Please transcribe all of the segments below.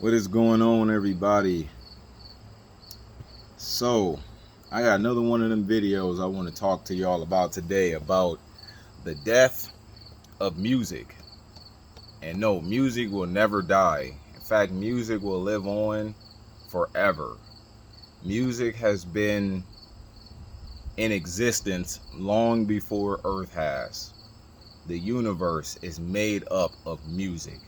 What is going on, everybody? So, I got another one of them videos I want to talk to y'all about today about the death of music. And no, music will never die. In fact, music will live on forever. Music has been in existence long before Earth has. The universe is made up of music.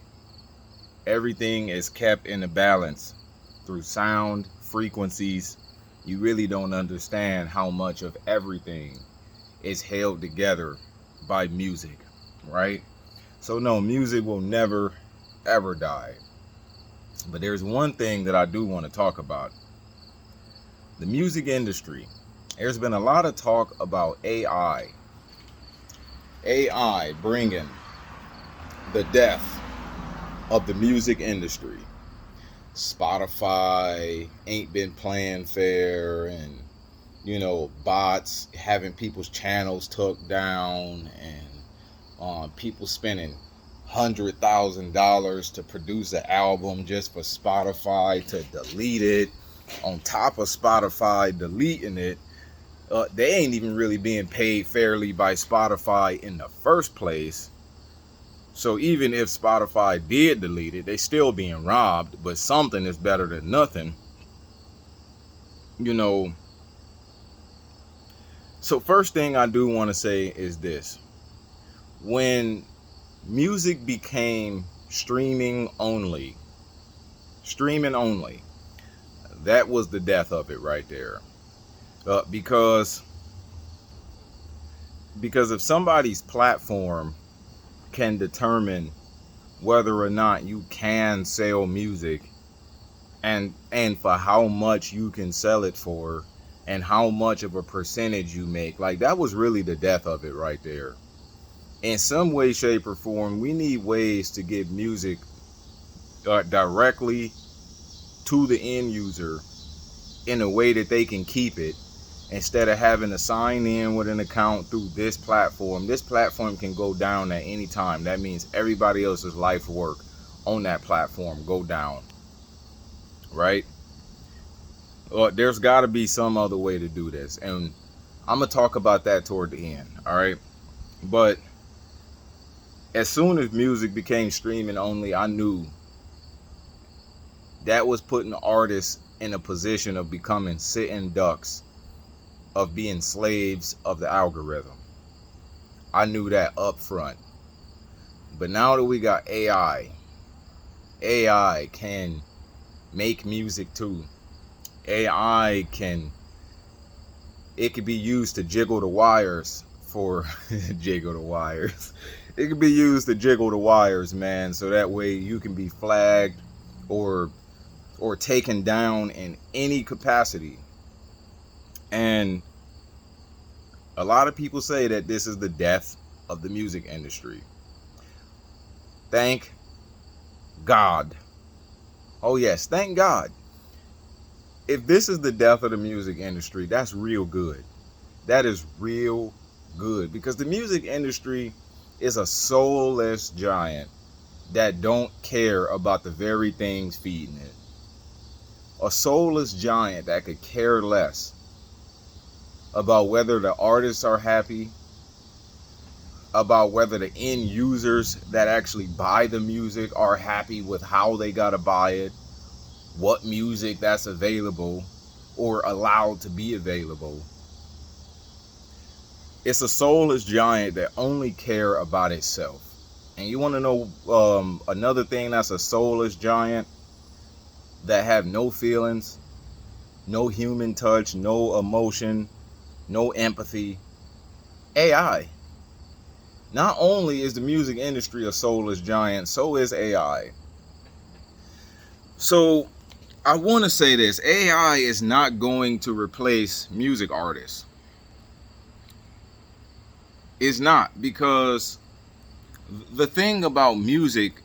Everything is kept in a balance through sound, frequencies. You really don't understand how much of everything is held together by music, right? So no, music will never ever die. But there's one thing that I do want to talk about. The music industry. There's been a lot of talk about AI. AI bringing the death of the music industry. Spotify ain't been playing fair, and bots having people's channels took down, and people spending $100,000 to produce an album just for Spotify to delete it. On top of Spotify deleting it, they ain't even really being paid fairly by Spotify in the first place. So even if Spotify did delete it, they still being robbed, but something is better than nothing. So first thing I do want to say is this. When music became streaming only, that was the death of it right there. Because if somebody's platform can determine whether or not you can sell music and for how much you can sell it for and how much of a percentage you make, like that was really the death of it right there. In some way, shape, or form, we need ways to get music directly to the end user in a way that they can keep it, instead of having to sign in with an account through this platform. This platform can go down at any time. That means everybody else's life work on that platform go down, right? There's got to be some other way to do this, and I'm gonna talk about that toward the end. All right, but as soon as music became streaming only, I knew that was putting artists in a position of becoming sitting ducks, of being slaves of the algorithm. I knew that up front. But now that we got AI can make music too. AI it could be used to jiggle the wires for jiggle the wires. It could be used to jiggle the wires, man, so that way you can be flagged or taken down in any capacity. And a lot of people say that this is the death of the music industry. Thank God. Oh yes, thank God. If this is the death of the music industry, that's real good. That is real good, because the music industry is a soulless giant that don't care about the very things feeding it. A soulless giant that could care less about whether the artists are happy, about whether the end users that actually buy the music are happy with how they gotta buy it, what music that's available or allowed to be available. It's a soulless giant that only care about itself. And you want to know another thing that's a soulless giant that have no feelings, no human touch, no emotion, no empathy? AI. Not only is the music industry a soulless giant, so is AI. So I want to say this. AI is not going to replace music artists. It's not, because the thing about music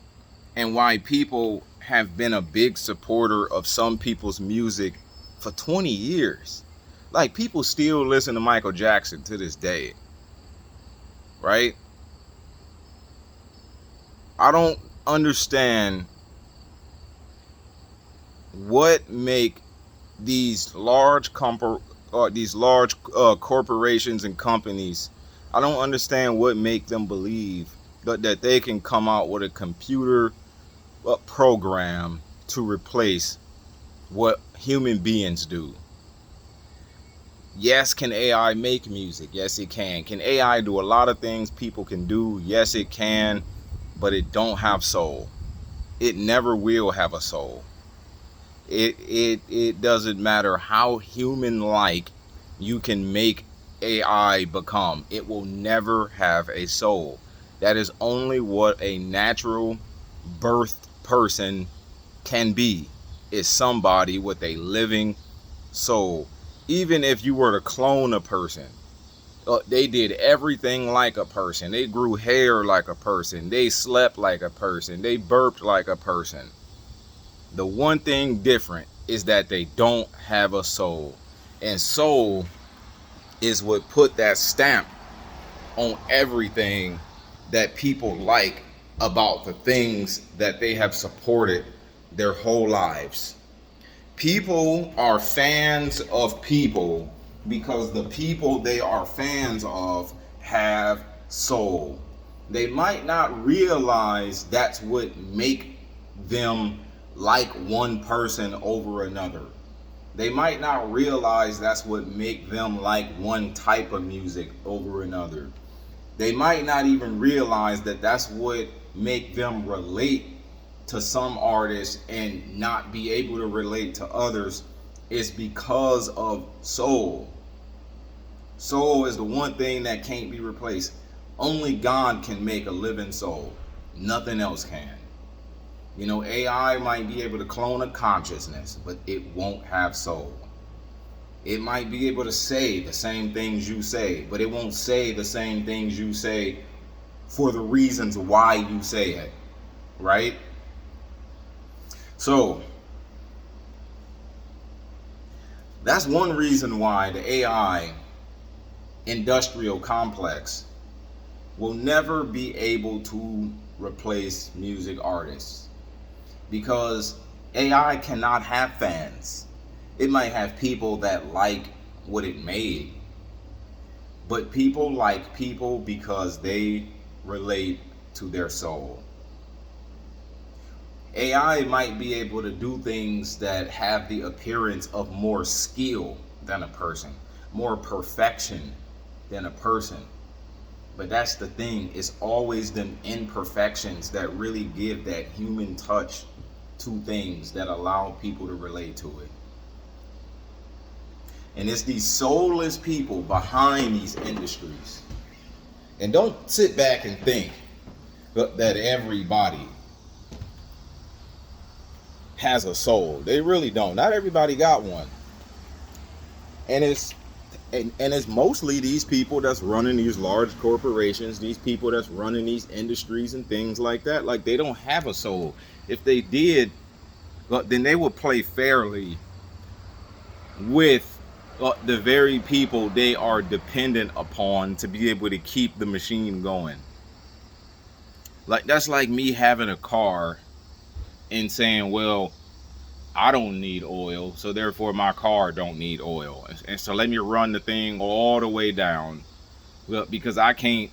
and why people have been a big supporter of some people's music for 20 years. Like, people still listen to Michael Jackson to this day, right? I don't understand what make these large corporations and companies, I don't understand what make them believe that they can come out with a computer program to replace what human beings do. Yes, can AI make music? Yes, it can. Can AI do a lot of things people can do? Yes, it can, but it don't have soul. It never will have a soul. It doesn't matter how human-like you can make AI become. It will never have a soul. That is only what a natural birthed person can be, is somebody with a living soul. Even if you were to clone a person, they did everything like a person. They grew hair like a person. They slept like a person. They burped like a person. The one thing different is that they don't have a soul. And soul is what put that stamp on everything that people like about the things that they have supported their whole lives. People are fans of people because the people they are fans of have soul. They might not realize that's what make them like one person over another. They might not realize that's what make them like one type of music over another. They might not even realize that that's what make them relate to some artists and not be able to relate to others. Is because of soul. Soul is the one thing that can't be replaced. Only God can make a living soul. Nothing else can. You know, AI might be able to clone a consciousness, but it won't have soul. It might be able to say the same things you say, but it won't say the same things you say for the reasons why you say it, right? So that's one reason why the AI industrial complex will never be able to replace music artists, because AI cannot have fans. It might have people that like what it made, but people like people because they relate to their soul. AI might be able to do things that have the appearance of more skill than a person, more perfection than a person. But that's the thing, it's always them imperfections that really give that human touch to things that allow people to relate to it. And it's these soulless people behind these industries. And don't sit back and think that everybody has a soul. They really don't. Not everybody got one. And it's mostly these people that's running these large corporations, these people that's running these industries and things like that. Like, they don't have a soul. If they did, then they would play fairly with the very people they are dependent upon to be able to keep the machine going. Like, that's like me having a car and saying, well, I don't need oil, so therefore my car don't need oil, and so let me run the thing all the way down. Well, because I can't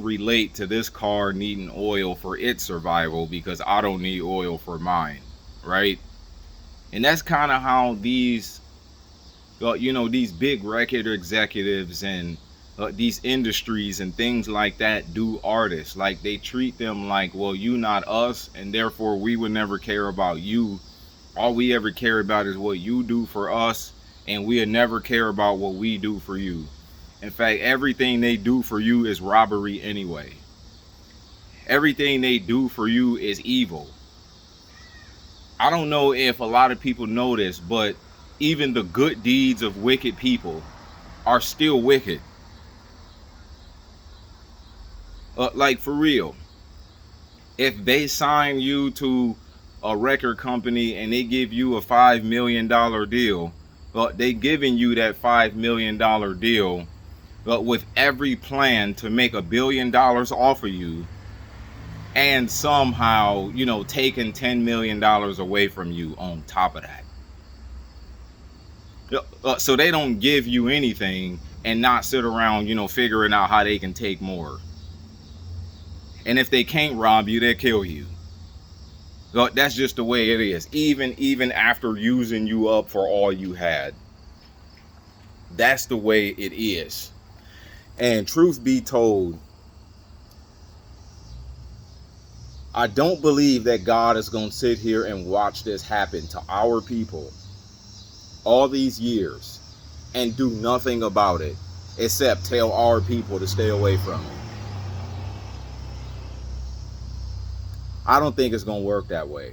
relate to this car needing oil for its survival because I don't need oil for mine, right? And that's kind of how these these big record executives and these industries and things like that do artists. Like, they treat them like, well, you not us, and therefore we would never care about you. All we ever care about is what you do for us, and we'll never care about what we do for you. In fact, everything they do for you is robbery anyway. Everything they do for you is evil. I don't know if a lot of people know this, but even the good deeds of wicked people are still wicked. Like, for real, if they sign you to a record company and they give you a $5 million deal, they giving you that $5 million deal with every plan to make $1 billion off of you. and somehow, you know, taking $10 million away from you on top of that. So they don't give you anything and not sit around, you know, figuring out how they can take more. And if they can't rob you, they'll kill you. So that's just the way it is. Even after using you up for all you had. That's the way it is. And truth be told, I don't believe that God is going to sit here and watch this happen to our people all these years and do nothing about it except tell our people to stay away from it. I don't think it's going to work that way.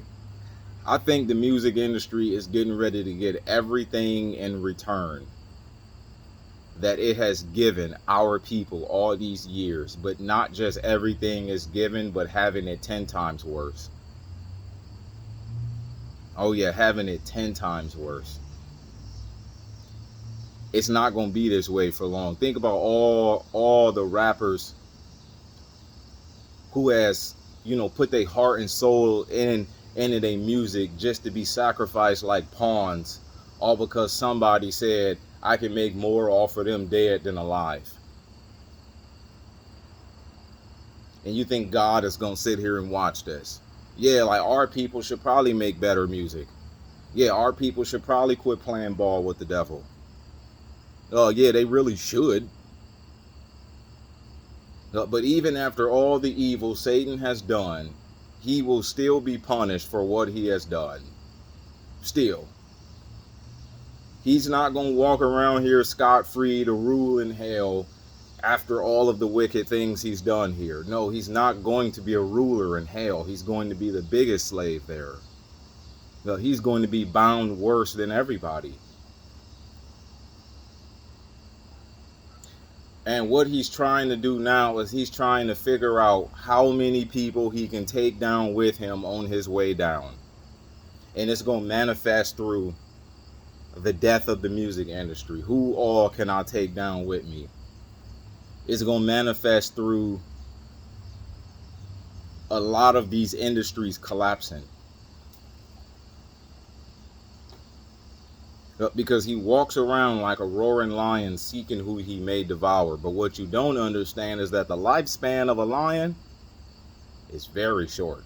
I think the music industry is getting ready to get everything in return that it has given our people all these years, but not just everything is given, but having it 10 times worse. Oh yeah, having it 10 times worse. It's not going to be this way for long. Think about all the rappers who has, you know, put their heart and soul into their music just to be sacrificed like pawns, all because somebody said, I can make more off of them dead than alive. And you think God is going to sit here and watch this? Yeah, like our people should probably make better music. Yeah, our people should probably quit playing ball with the devil. Yeah, they really should. But even after all the evil Satan has done, he will still be punished for what he has done. Still. He's not going to walk around here scot-free to rule in hell after all of the wicked things he's done here. No, he's not going to be a ruler in hell. He's going to be the biggest slave there. No, he's going to be bound worse than everybody. And what he's trying to do now is he's trying to figure out how many people he can take down with him on his way down. And it's going to manifest through the death of the music industry. Who all can I take down with me? It's going to manifest through a lot of these industries collapsing. Because he walks around like a roaring lion seeking who he may devour. But what you don't understand is that the lifespan of a lion is very short.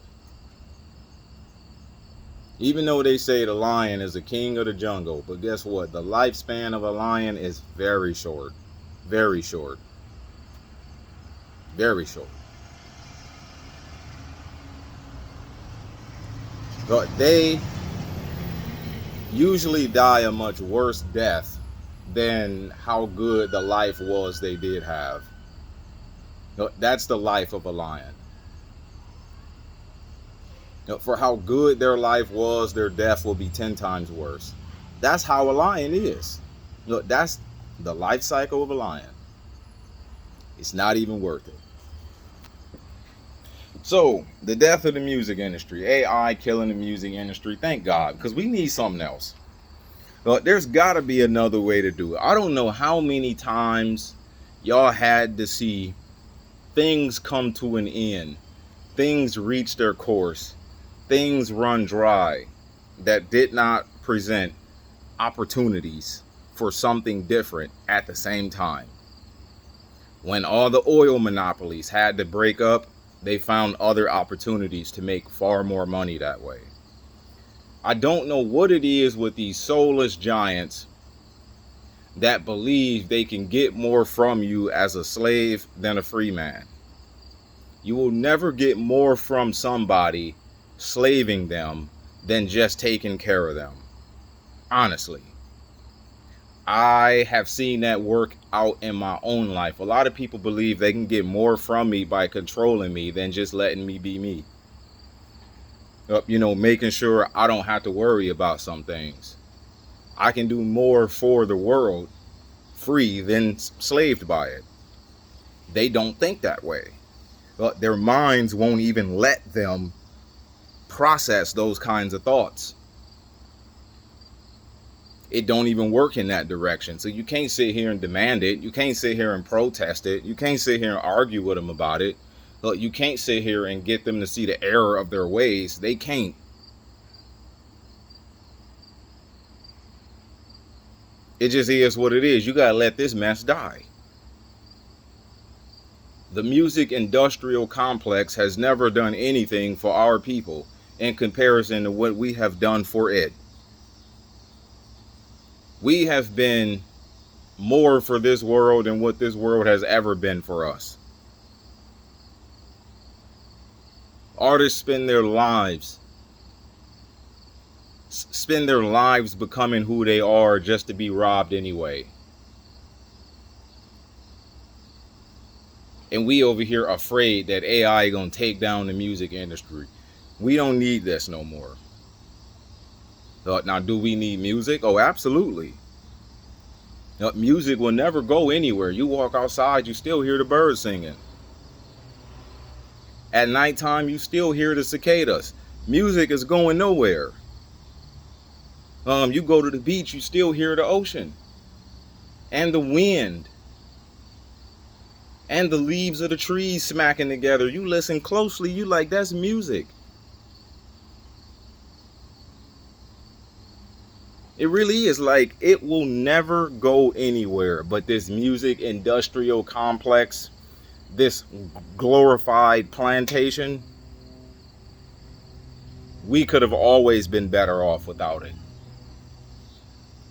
Even though they say the lion is the king of the jungle, but guess what? The lifespan of a lion is very short. Very short. Very short. But they usually die a much worse death than how good the life was they did have. That's the life of a lion. For how good their life was, their death will be 10 times worse. That's how a lion is. That's the life cycle of a lion. It's not even worth it. So, the death of the music industry. AI killing the music industry. Thank God, because we need something else. There's got to be another way to do it. I don't know how many times y'all had to see things come to an end. Things reach their course. Things run dry that did not present opportunities for something different at the same time. When all the oil monopolies had to break up, they found other opportunities to make far more money that way. I don't know what it is with these soulless giants that believe they can get more from you as a slave than a free man. You will never get more from somebody slaving them than just taking care of them. Honestly. I have seen that work out in my own life. A lot of people believe they can get more from me by controlling me than just letting me be me. Making sure I don't have to worry about some things. I can do more for the world free than slaved by it. They don't think that way. Their minds won't even let them process those kinds of thoughts. It don't even work in that direction. So you can't sit here and demand it. You can't sit here and protest it. You can't sit here and argue with them about it. Look, you can't sit here and get them to see the error of their ways. They can't. It just is what it is. You gotta let this mess die. The music industrial complex has never done anything for our people in comparison to what we have done for it. We have been more for this world than what this world has ever been for us. Artists spend their lives becoming who they are just to be robbed anyway. And we over here afraid that AI gonna take down the music industry. We don't need this no more. Now, do we need music? Oh, absolutely. Music will never go anywhere. You walk outside, you still hear the birds singing. At nighttime, you still hear the cicadas. Music is going nowhere. You go to the beach, you still hear the ocean and the wind and the leaves of the trees smacking together. You listen closely, you like, that's music. It really is. Like, it will never go anywhere. But this music industrial complex, this glorified plantation, we could have always been better off without it.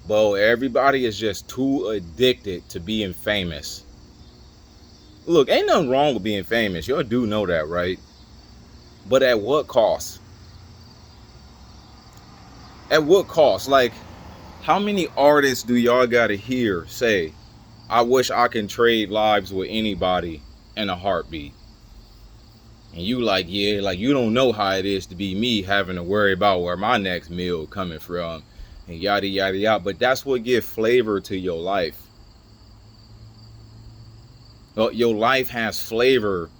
Well, everybody is just too addicted to being famous. Look, ain't nothing wrong with being famous. Y'all do know that, right? But at what cost? At what cost? Like, how many artists do y'all gotta hear say, I wish I can trade lives with anybody in a heartbeat? And you like, yeah, like, you don't know how it is to be me, having to worry about where my next meal coming from, and yada, yada, yada. But that's what gives flavor to your life. Well, your life has flavor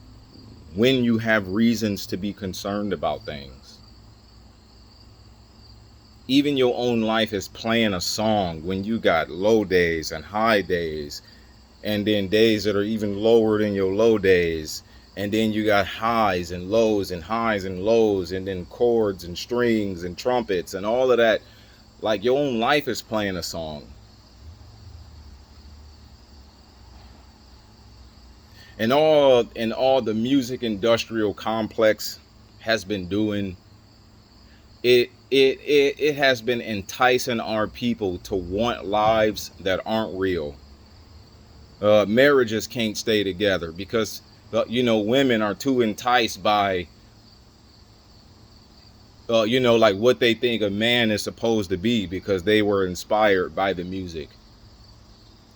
when you have reasons to be concerned about things. Even your own life is playing a song when you got low days and high days, and then days that are even lower than your low days, and then you got highs and lows and highs and lows, and then chords and strings and trumpets and all of that. Like, your own life is playing a song. And all the music industrial complex has been doing, it has been enticing our people to want lives that aren't real. Marriages can't stay together because, women are too enticed by, like what they think a man is supposed to be because they were inspired by the music.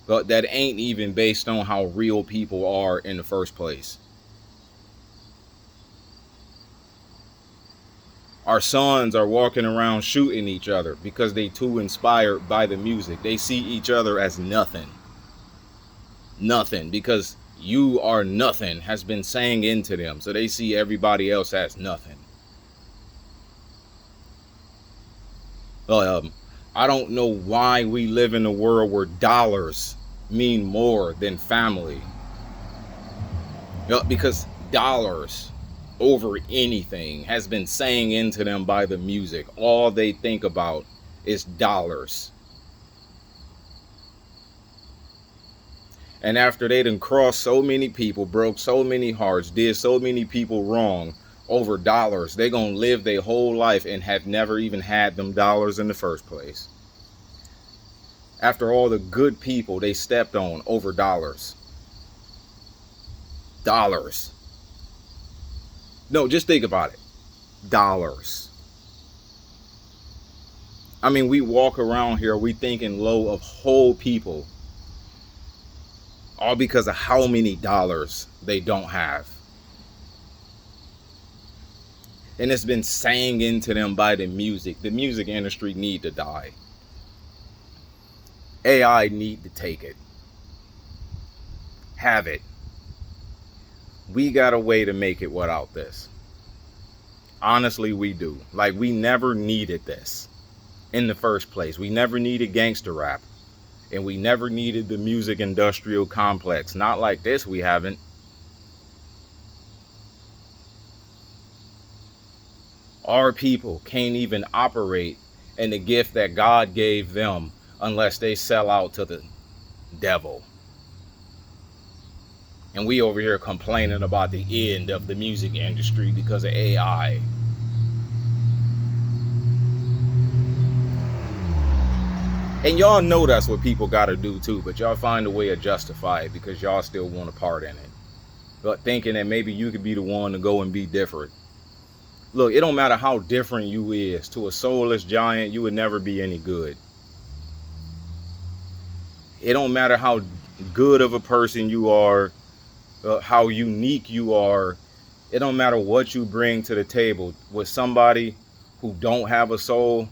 But that ain't even based on how real people are in the first place. Our sons are walking around shooting each other because they too inspired by the music. They see each other as nothing. Nothing, because you are nothing has been saying into them. So they see everybody else as nothing. I don't know why we live in a world where dollars mean more than family. Because dollars over anything has been saying into them by the music. All they think about is dollars. And after they done crossed so many people, broke so many hearts, did so many people wrong over dollars, they gonna live their whole life and have never even had them dollars in the first place. After all the good people they stepped on over dollars. Dollars. No, just think about it. Dollars. I mean, we walk around here, we thinking low of whole people. All because of how many dollars they don't have. And it's been sang into them by the music. The music industry need to die. AI need to take it. Have it. We got a way to make it without this. Honestly, we do. Like, we never needed this in the first place. We never needed gangster rap. And we never needed the music industrial complex. Not like this, we haven't. Our people can't even operate in the gift that God gave them unless they sell out to the devil. And we over here complaining about the end of the music industry because of AI. And y'all know that's what people gotta do too, but y'all find a way to justify it because y'all still want a part in it. But thinking that maybe you could be the one to go and be different. Look, it don't matter how different you is. To a soulless giant, you would never be any good. It don't matter how good of a person you are, how unique you are. It don't matter what you bring to the table. With somebody who don't have a soul,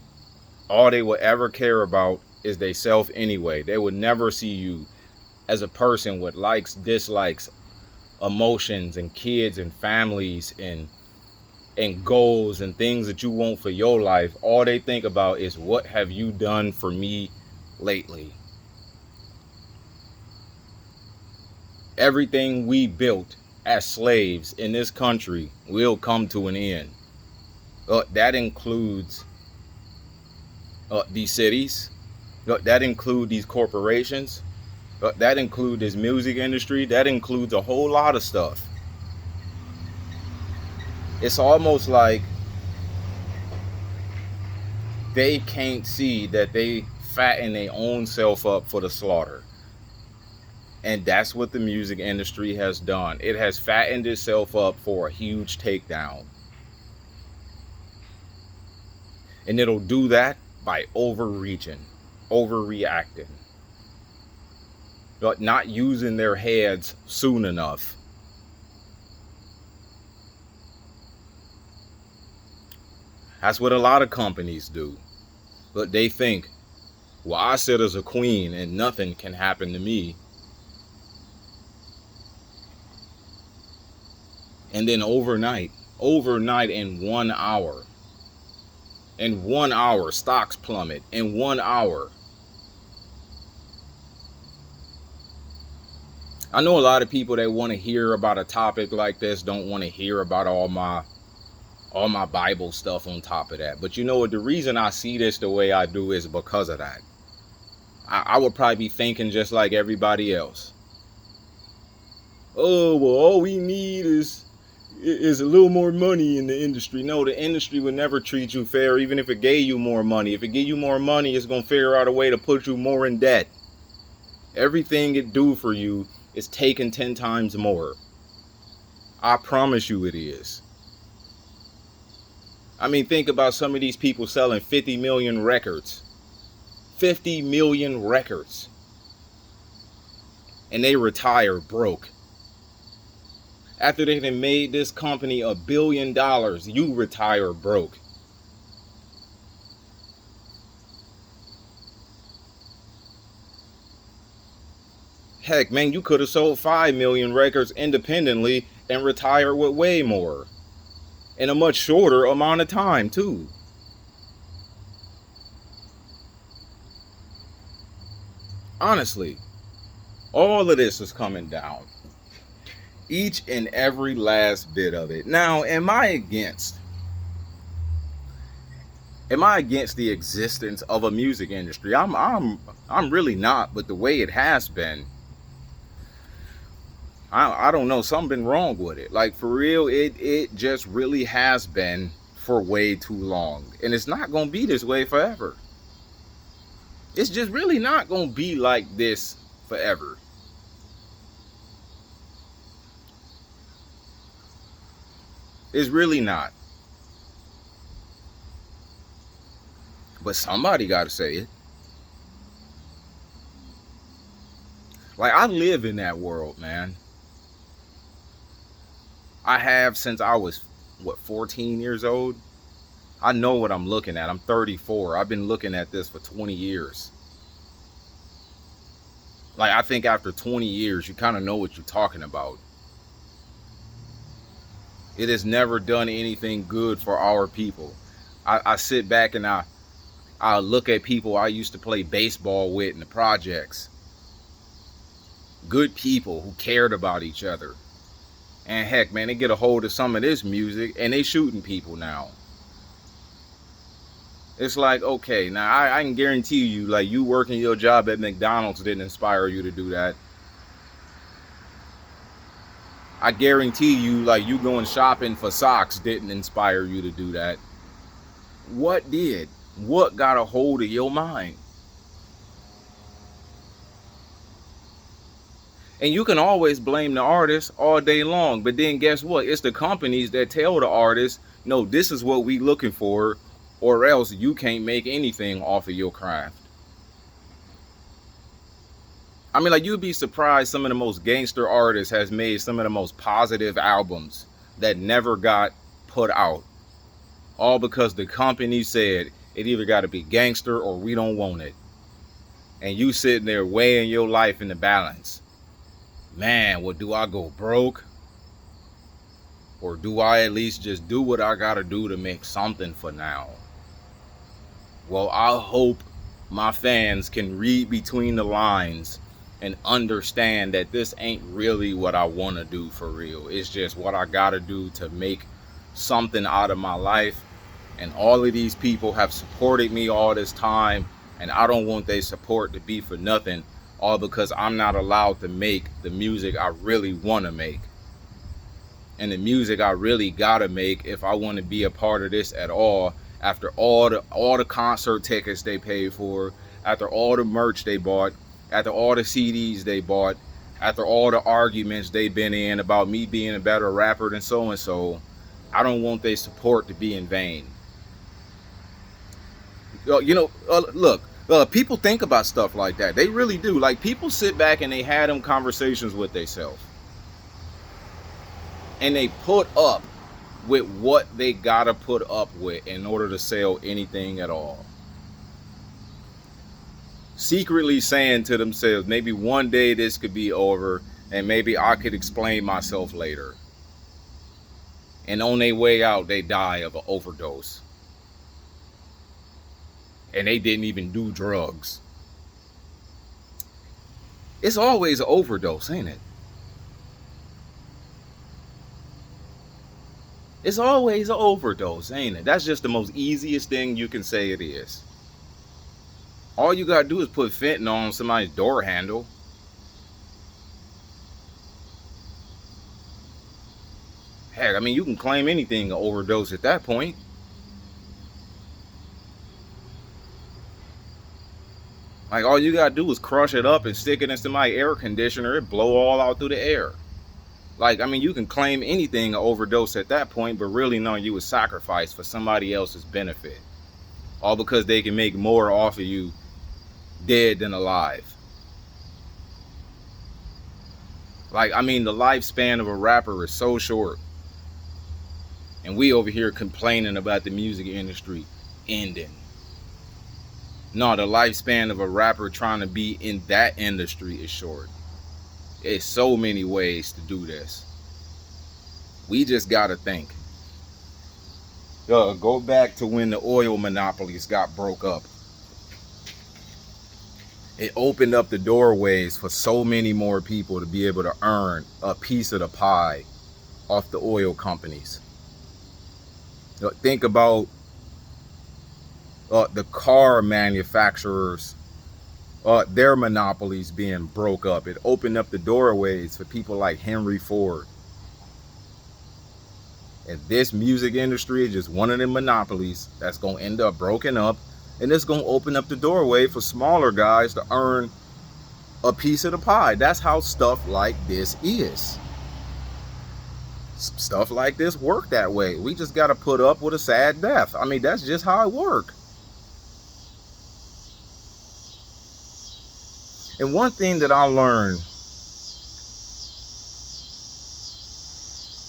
all they will ever care about is they self anyway. They would never see you as a person with likes, dislikes, emotions, and kids and families and goals and things that you want for your life. All they think about is, what have you done for me lately? Everything we built as slaves in this country will come to an end. That includes these cities. That includes these corporations. That includes this music industry. That includes a whole lot of stuff. It's almost like they can't see that they fatten their own self up for the slaughter. And that's what the music industry has done. It has fattened itself up for a huge takedown. And it'll do that by overreaching, overreacting, but not using their heads soon enough. That's what a lot of companies do. But they think, well, I sit as a queen and nothing can happen to me. And then overnight in 1 hour, stocks plummet in 1 hour. I know a lot of people that want to hear about a topic like this don't want to hear about all my Bible stuff on top of that. But you know what? The reason I see this the way I do is because of that. I would probably be thinking just like everybody else. Oh, well, all we need is a little more money in the industry. No, the industry would never treat you fair, even if it gave you more money. If it gave you more money, it's going to figure out a way to put you more in debt. Everything it do for you is taken 10 times more. I promise you it is. I mean, think about some of these people selling 50 million records. 50 million records. And they retire broke. After they have made this company $1 billion, you retire broke. Heck, man, you could have sold 5 million records independently and retired with way more. In a much shorter amount of time, too. Honestly, all of this is coming down. Each and every last bit of it. Now, am I against the existence of a music industry? I'm really not, but the way it has been, I don't know, something been wrong with it. Like, for real, it just really has been for way too long. And it's not going to be this way forever. It's just really not going to be like this forever. It's really not. But somebody got to say it. Like, I live in that world, man. I have since I was, 14 years old? I know what I'm looking at. I'm 34. I've been looking at this for 20 years. Like, I think after 20 years, you kind of know what you're talking about. It has never done anything good for our people. I sit back and I look at people I used to play baseball with in the projects. Good people who cared about each other. And heck, man, they get a hold of some of this music and they shooting people now. It's like, okay, now I can guarantee you, like, you working your job at McDonald's didn't inspire you to do that. I guarantee you, like, you going shopping for socks didn't inspire you to do that. What did? What got a hold of your mind? And you can always blame the artist all day long, but then guess what? It's the companies that tell the artists, no, this is what we looking for, or else you can't make anything off of your craft. I mean, like, you'd be surprised some of the most gangster artists has made some of the most positive albums that never got put out. All because the company said it either got to be gangster or we don't want it. And you sitting there weighing your life in the balance. Man, what do I go broke? Or do I at least just do what I gotta do to make something for now? Well, I hope my fans can read between the lines and understand that this ain't really what I want to do for real. It's just what I gotta do to make something out of my life. And all of these people have supported me all this time, and I don't want their support to be for nothing, all because I'm not allowed to make the music I really want to make. And the music I really gotta make if I want to be a part of this at all, after all the concert tickets they paid for, after all the merch they bought, after all the CDs they bought, after all the arguments they've been in about me being a better rapper than so and so. I don't want their support to be in vain. Look, people think about stuff like that. They really do. Like, people sit back and they had them conversations with themselves. And they put up with what they gotta put up with in order to sell anything at all. Secretly saying to themselves, maybe one day this could be over and maybe I could explain myself later. And on their way out, they die of an overdose. And they didn't even do drugs. It's always an overdose, ain't it? It's always an overdose, ain't it? That's just the most easiest thing you can say it is. All you gotta do is put fentanyl on somebody's door handle. Heck, I mean, you can claim anything an overdose at that point. Like, all you gotta do is crush it up and stick it in somebody's air conditioner, it blow all out through the air. Like, I mean, you can claim anything an overdose at that point, but really, no, you was sacrificed for somebody else's benefit. All because they can make more off of you dead than alive. Like, I mean, the lifespan of a rapper is so short. And we over here complaining about the music industry ending. No, the lifespan of a rapper trying to be in that industry is short. It's so many ways to do this. We just gotta think. Go back to when the oil monopolies got broke up. It opened up the doorways for so many more people to be able to earn a piece of the pie off the oil companies. Think about the car manufacturers, their monopolies being broke up. It opened up the doorways for people like Henry Ford. And this music industry is just one of the monopolies that's going to end up broken up. And it's going to open up the doorway for smaller guys to earn a piece of the pie. That's how stuff like this is. Stuff like this work that way. We just got to put up with a sad death. I mean, that's just how it works. And one thing that I learned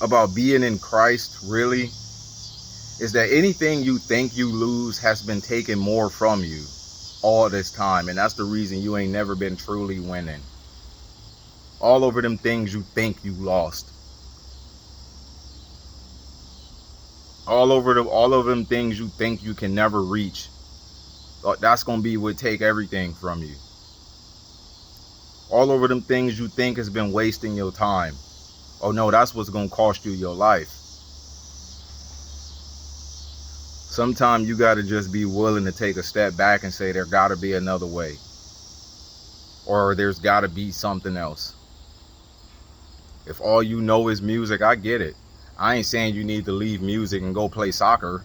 about being in Christ, really, is that anything you think you lose has been taken more from you all this time. And that's the reason you ain't never been truly winning. All over them things you think you lost. All of them things you think you can never reach. That's going to be what take everything from you. All over them things you think has been wasting your time. Oh no, that's what's going to cost you your life. Sometimes you got to just be willing to take a step back and say there got to be another way, or there's got to be something else. If all you know is music, I get it. I ain't saying you need to leave music and go play soccer,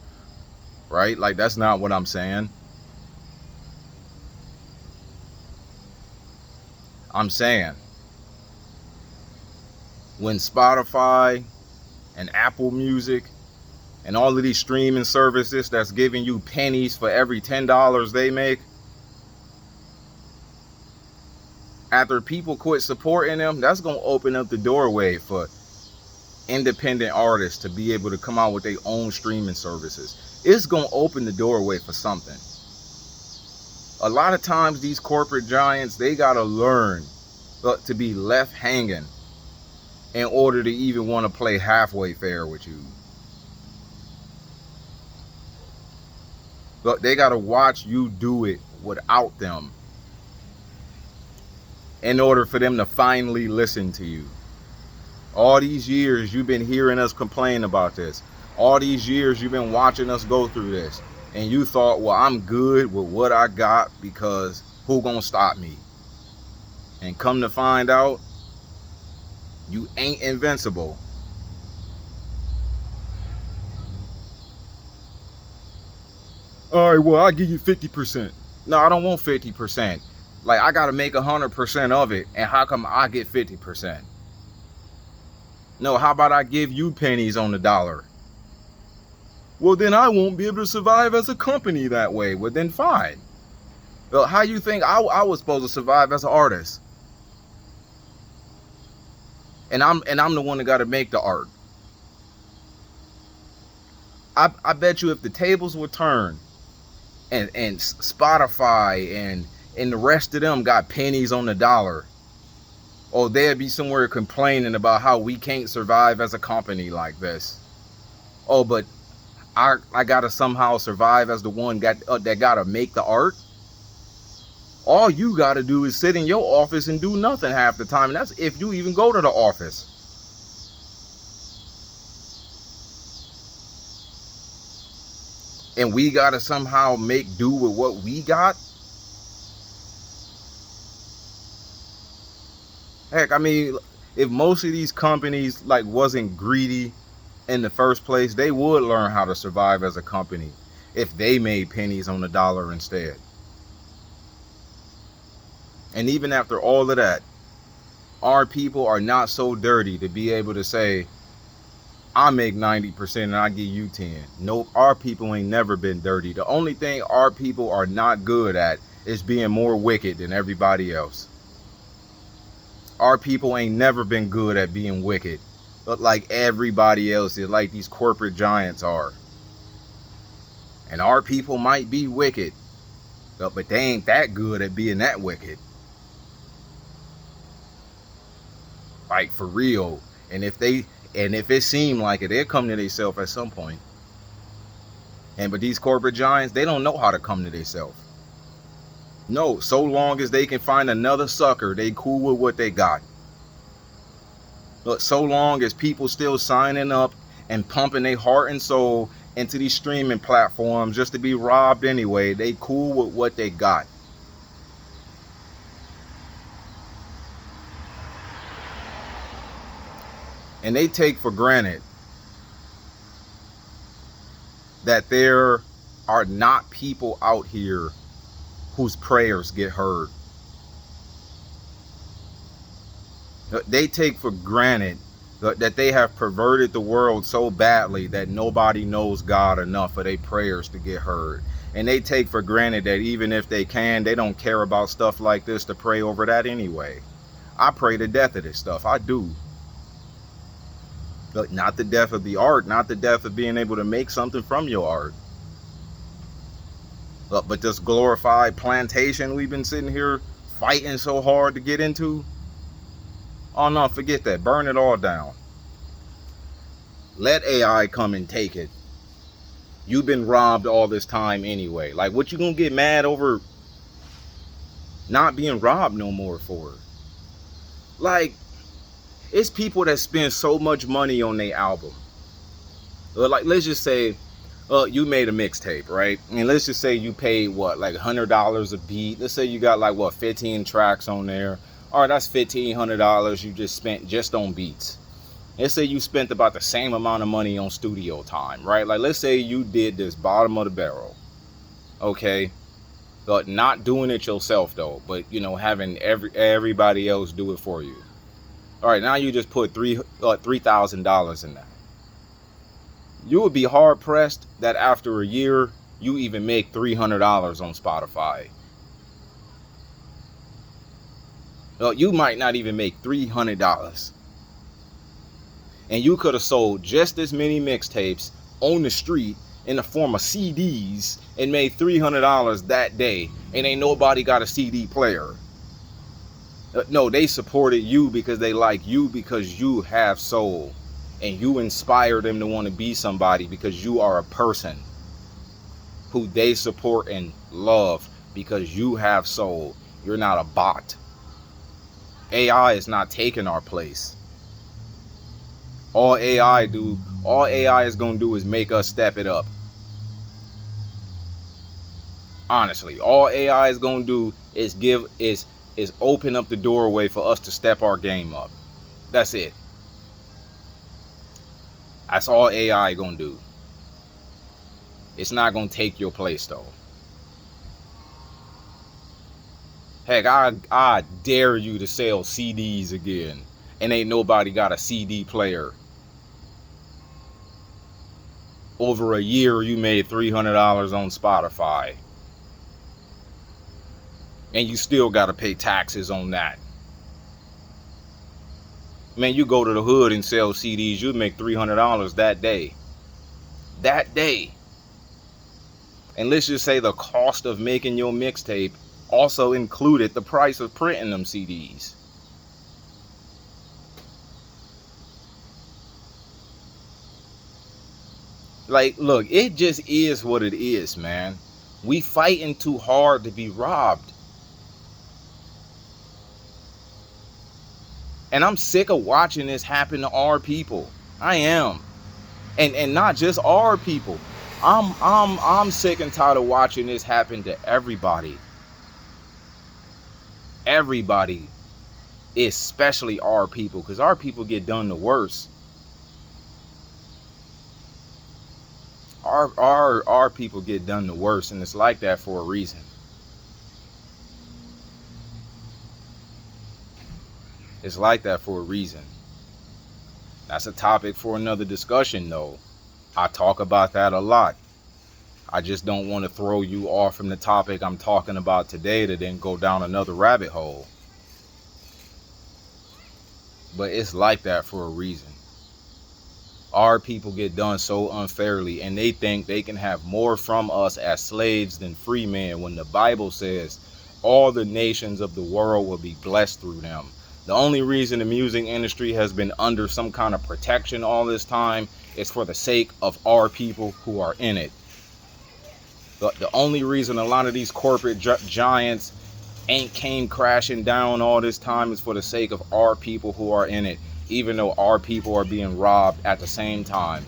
right? Like, that's not what I'm saying. I'm saying when Spotify and Apple Music and all of these streaming services that's giving you pennies for every $10 they make, after people quit supporting them, that's going to open up the doorway for independent artists to be able to come out with their own streaming services. It's going to open the doorway for something. A lot of times these corporate giants, they got to learn to be left hanging in order to even want to play halfway fair with you. But they got to watch you do it without them in order for them to finally listen to you. All these years you've been hearing us complain about this. All these years you've been watching us go through this. And you thought, well, I'm good with what I got because who gonna stop me? And come to find out, you ain't invincible. All right, well, I'll give you 50%. No, I don't want 50%. Like, I gotta make 100% of it, and how come I get 50%? No, how about I give you pennies on the dollar? Well, then I won't be able to survive as a company that way. Well, then fine. Well, how you think I was supposed to survive as an artist? And I'm the one that got to make the art. I bet you if the tables were turned and Spotify and the rest of them got pennies on the dollar, or they'd be somewhere complaining about how we can't survive as a company like this. Oh, but I gotta somehow survive as the one that gotta make the art. All you gotta do is sit in your office and do nothing half the time, and that's if you even go to the office. And we gotta somehow make do with what we got. Heck, I mean, if most of these companies like wasn't greedy in the first place, they would learn how to survive as a company if they made pennies on the dollar instead. And even after all of that, our people are not so dirty to be able to say, I make 90% and I give you 10. Nope, our people ain't never been dirty. The only thing our people are not good at is being more wicked than everybody else. Our people ain't never been good at being wicked, but like everybody else is, like these corporate giants are. And our people might be wicked, but they ain't that good at being that wicked. Like, for real. And if it seemed like it, they'll come to themselves at some point. But these corporate giants, they don't know how to come to themselves. No, so long as they can find another sucker, they cool with what they got. But so long as people still signing up and pumping their heart and soul into these streaming platforms just to be robbed anyway, they cool with what they got. And they take for granted that there are not people out here whose prayers get heard. They take for granted that they have perverted the world so badly that nobody knows God enough for their prayers to get heard. And they take for granted that even if they can, they don't care about stuff like this to pray over that anyway. I pray the death of this stuff. I do. But not the death of the art, not the death of being able to make something from your art. But this glorified plantation we've been sitting here fighting so hard to get into, oh no, forget that. Burn it all down. Let AI come and take it. You've been robbed all this time anyway. Like, what you gonna get mad over not being robbed no more for? Like, it's people that spend so much money on their album. Like, let's just say You made a mixtape, right? And let's just say you paid what, like $100 a beat. Let's say you got like what, 15 tracks on there. All right, that's $1,500 you just spent just on beats. Let's say you spent about the same amount of money on studio time, right? Like let's say you did this bottom of the barrel, okay? But not doing it yourself though, but you know, having everybody else do it for you. All right, now you just put $3,000 in that. You would be hard pressed that after a year you even make $300 on Spotify. Well, you might not even make $300. And you could have sold just as many mixtapes on the street in the form of CDs and made $300 that day, and ain't nobody got a CD player. No, they supported you because they like you, because you have soul, and you inspire them to want to be somebody because you are a person who they support and love because you have soul. You're not a bot. AI is not taking our place. All AI is going to do is make us step it up. Honestly, all AI is going to do is open up the doorway for us to step our game up. That's it. That's all AI going to do. It's not going to take your place though. Heck, I dare you to sell CDs again, and ain't nobody got a CD player. Over a year, you made $300 on Spotify, and you still got to pay taxes on that. Man, you go to the hood and sell CDs, you'd make $300 that day. That day. And let's just say the cost of making your mixtape also included the price of printing them CDs. Like, look, it just is what it is, man. We fighting too hard to be robbed. And I'm sick of watching this happen to our people. I am. And not just our people. I'm sick and tired of watching this happen to everybody. Everybody, especially our people, because our people get done the worst. Our people get done the worst, and it's like that for a reason. It's like that for a reason. That's a topic for another discussion though. I talk about that a lot. I just don't want to throw you off from the topic I'm talking about today to then go down another rabbit hole. But it's like that for a reason. Our people get done so unfairly, and they think they can have more from us as slaves than free men, when the Bible says all the nations of the world will be blessed through them. The only reason the music industry has been under some kind of protection all this time is for the sake of our people who are in it. The only reason a lot of these corporate giants ain't came crashing down all this time is for the sake of our people who are in it, even though our people are being robbed at the same time.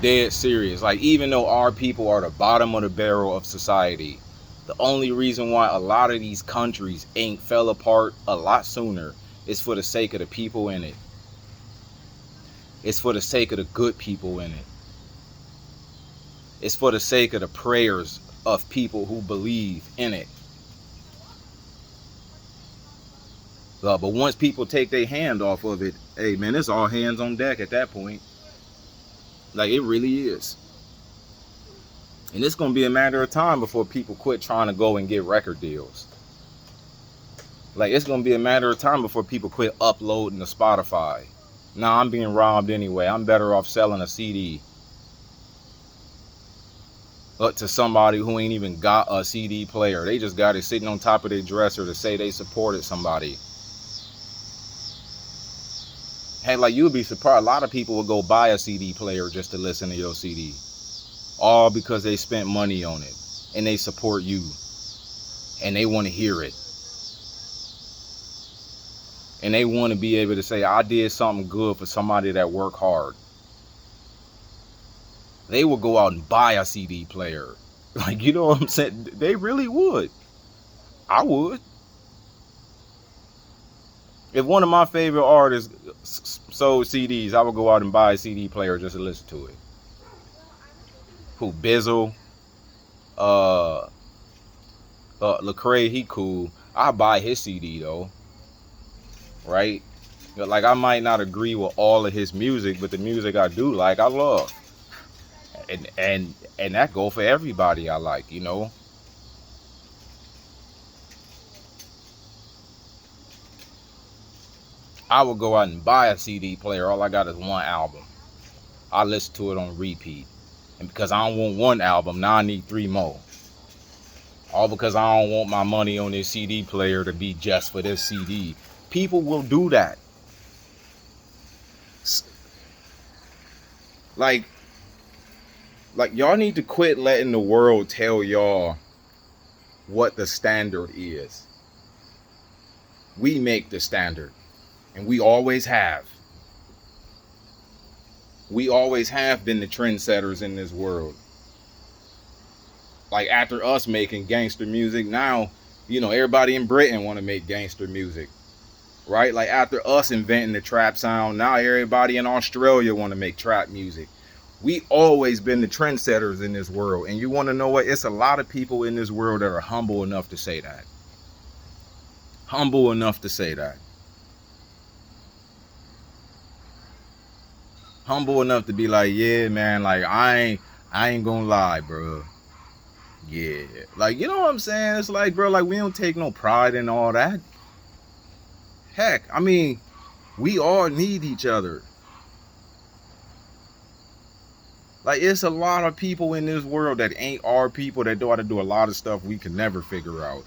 Dead serious. Like, even though our people are the bottom of the barrel of society, the only reason why a lot of these countries ain't fell apart a lot sooner is for the sake of the people in it. It's for the sake of the good people in it. It's for the sake of the prayers of people who believe in it. But once people take their hand off of it, hey man, it's all hands on deck at that point. Like, it really is. And it's going to be a matter of time before people quit trying to go and get record deals. Like, it's going to be a matter of time before people quit uploading to Spotify. Nah, I'm being robbed anyway. I'm better off selling a CD to somebody who ain't even got a CD player. They just got it sitting on top of their dresser to say they supported somebody. Hey, like, you'd be surprised. A lot of people will go buy a CD player just to listen to your CD. All because they spent money on it. And they support you. And they want to hear it. and they want to be able to say, I did something good for somebody that worked hard, they will go out and buy a CD player. Like, you know what I'm saying? They really would. I would. If one of my favorite artists sold CDs, I would go out and buy a CD player just to listen to it. Who? Bizzle, Lecrae, he cool. I buy his CD though, right? Like, I might not agree with all of his music, but the music I do like, I love. And that go for everybody I like, you know. I would go out and buy a CD player. All I got is one album. I listen to it on repeat. And because I don't want one album, now I need 3 more. All because I don't want my money on this CD player to be just for this CD. People will do that. Like y'all need to quit letting the world tell y'all what the standard is. We make the standard. And we always have. We always have been the trendsetters in this world. Like, after us making gangster music, now, you know, everybody in Britain want to make gangster music. Right? Like, after us inventing the trap sound, now everybody in Australia want to make trap music. We always been the trendsetters in this world. And you want to know what? It's a lot of people in this world that are humble enough to say that. Humble enough to say that. Humble enough to be like, yeah, man, like, I ain't gonna lie, bro. Yeah. Like, you know what I'm saying? It's like, bro, like, we don't take no pride in all that. Heck, I mean, we all need each other. Like, it's a lot of people in this world that ain't our people that know how to do a lot of stuff we can never figure out.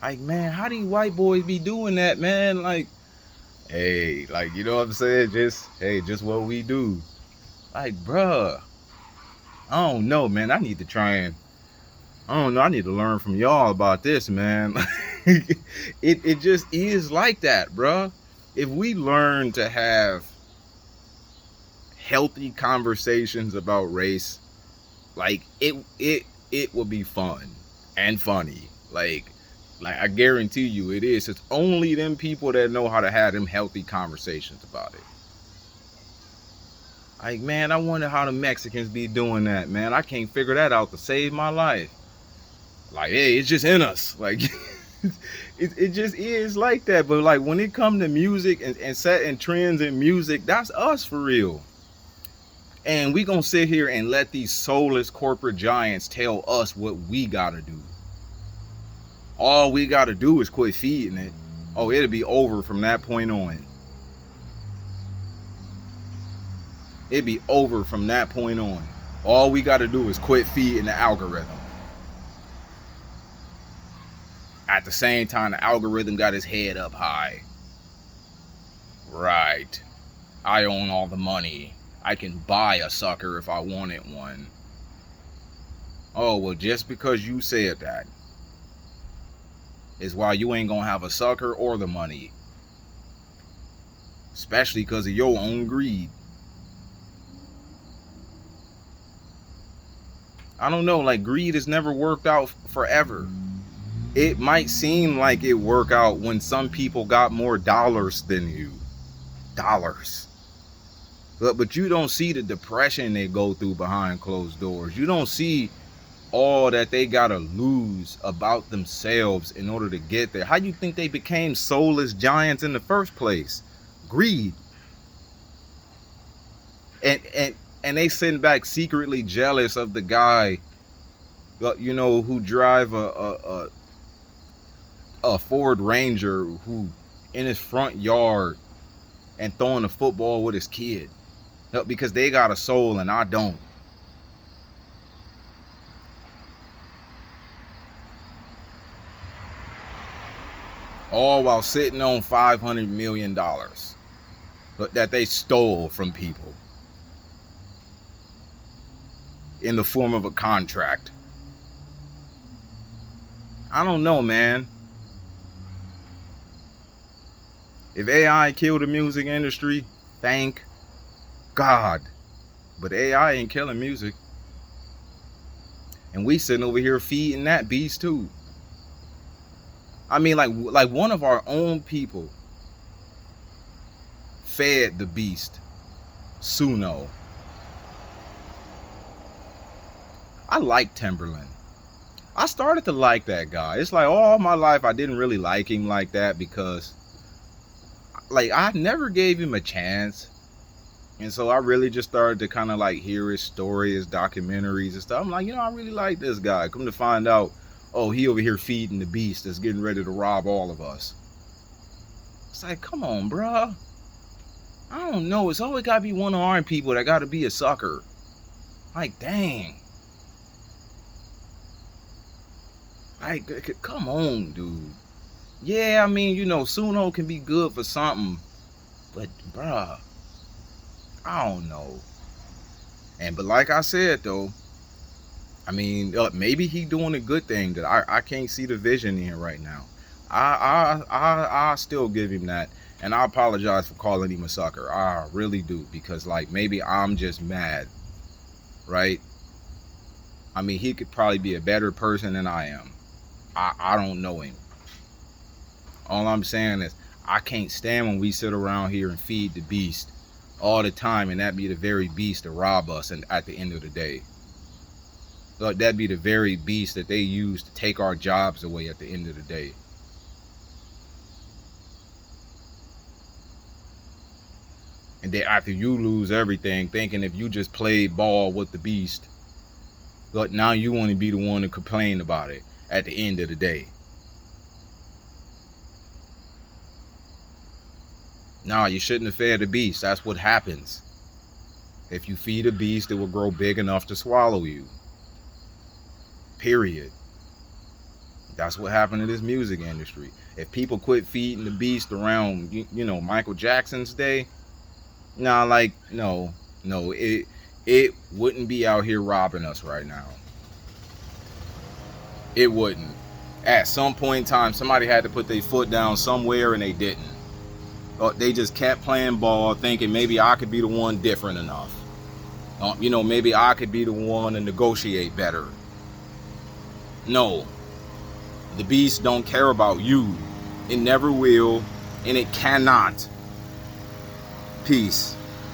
Like, man, how do you white boys be doing that, man? Like, hey, like, you know what I'm saying? Just what we do. Like, bruh, I don't know, man. I need to learn from y'all about this, man. it just is like that, bruh. If we learn to have healthy conversations about race, like, it will be fun and funny. Like I guarantee you it is. It's only them people that know how to have them healthy conversations about it. Like, man, I wonder how the Mexicans be doing that, man. I can't figure that out to save my life. Like, hey, it's just in us. Like, it just is like that. But, like, when it comes to music and setting trends in music, that's us for real. And we gonna sit here and let these soulless corporate giants tell us what we gotta do. All we gotta do is quit feeding it. Oh, it'll be over from that point on. It'll be over from that point on. All we gotta do is quit feeding the algorithm. At the same time, the algorithm got his head up high. Right. I own all the money. I can buy a sucker if I wanted one. Oh, well, just because you said that is why you ain't gonna have a sucker or the money. Especially because of your own greed. I don't know, like, greed has never worked out forever. It might seem like it worked out when some people got more dollars than you. Dollars. But you don't see the depression they go through behind closed doors. You don't see all that they gotta lose about themselves in order to get there. How do you think they became soulless giants in the first place? Greed. And they sitting back secretly jealous of the guy, you know, who drive a Ford Ranger, who in his front yard and throwing a football with his kid. Because they got a soul and I don't. All while sitting on $500 million that they stole from people in the form of a contract. I don't know, man. If AI killed the music industry, thank God. But AI ain't killing music. And we sitting over here feeding that beast too. I mean, like one of our own people fed the beast, Suno. I like Timberland. I started to like that guy. It's like all my life I didn't really like him like that because like I never gave him a chance. And so I really just started to kind of like hear his story, his documentaries and stuff. I'm like, I really like this guy. Come to find out, oh, he over here feeding the beast that's getting ready to rob all of us. It's like, come on, bruh. I don't know. It's always got to be one of our people that got to be a sucker. Like, dang. Like, come on, dude. Yeah, I mean, Suno can be good for something. But, bruh, I don't know. But like I said, though, I mean, maybe he doing a good thing that I can't see the vision in right now. I still give him that. And I apologize for calling him a sucker. I really do. Because, like, maybe I'm just mad. Right? I mean, he could probably be a better person than I am. I don't know him. All I'm saying is, I can't stand when we sit around here and feed the beast all the time, and that be the very beast to rob us and at the end of the day. That'd be the very beast that they use to take our jobs away at the end of the day. And then after you lose everything, thinking if you just played ball with the beast, but now you want to be the one to complain about it at the end of the day. Nah, you shouldn't have fed the beast. That's what happens. If you feed a beast, it will grow big enough to swallow you. Period. That's what happened to this music industry. If people quit feeding the beast around, Michael Jackson's day, no, it wouldn't be out here robbing us right now. It wouldn't. At some point in time, somebody had to put their foot down somewhere, and they didn't. They just kept playing ball, thinking maybe I could be the one different enough. Maybe I could be the one to negotiate better. No. The beast don't care about you. It never will, and it cannot. Peace.